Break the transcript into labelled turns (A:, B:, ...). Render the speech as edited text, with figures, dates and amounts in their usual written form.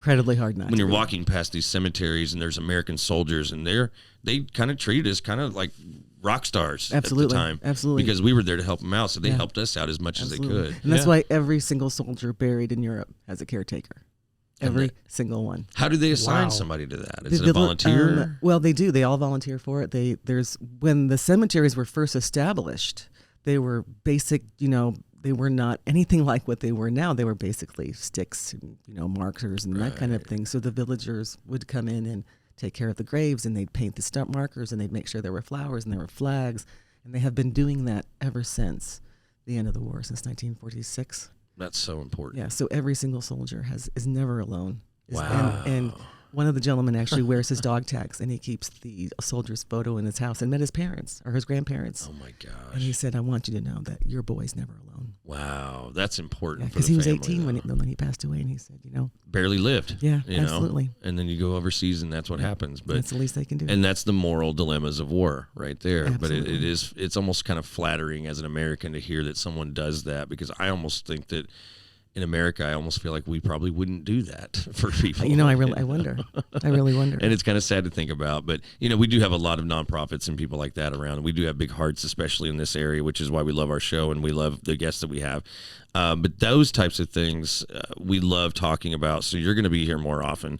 A: incredibly hard not
B: when
A: to.
B: you're walking past these cemeteries and there's American soldiers and they kind of treat us kind of like rock stars
A: Absolutely.
B: at the time.
A: Absolutely.
B: Because we were there to help them out, so they helped us out as much as they could.
A: And that's why every single soldier buried in Europe has a caretaker. Every single one.
B: How do they assign somebody to that? Is it a volunteer?
A: Well, they do. They all volunteer for it. When the cemeteries were first established, they were basic, they were not anything like what they were now. They were basically sticks and, markers and that kind of thing. So the villagers would come in and take care of the graves, and they'd paint the stump markers, and they'd make sure there were flowers and there were flags. And they have been doing that ever since the end of the war, since 1946.
B: That's so important.
A: Yeah, so every single soldier is never alone.
B: Wow.
A: And one of the gentlemen actually wears his dog tags, and he keeps the soldier's photo in his house, and met his parents or his grandparents.
B: Oh my gosh.
A: And he said, I want you to know that your boy's never alone.
B: Wow, that's important.
A: Because he was 18 when he passed away, and he said,
B: barely lived.
A: Yeah, absolutely.
B: And then you go overseas, and that's what happens. But
A: that's the least they can do.
B: And that's the moral dilemmas of war right there.
A: Absolutely.
B: But it's almost kind of flattering as an American to hear that someone does that, because I almost think that in America, I almost feel like we probably wouldn't do that for people.
A: I wonder. I really wonder.
B: And it's kind of sad to think about. But, we do have a lot of nonprofits and people like that around. We do have big hearts, especially in this area, which is why we love our show and we love the guests that we have. But those types of things we love talking about. So you're going to be here more often.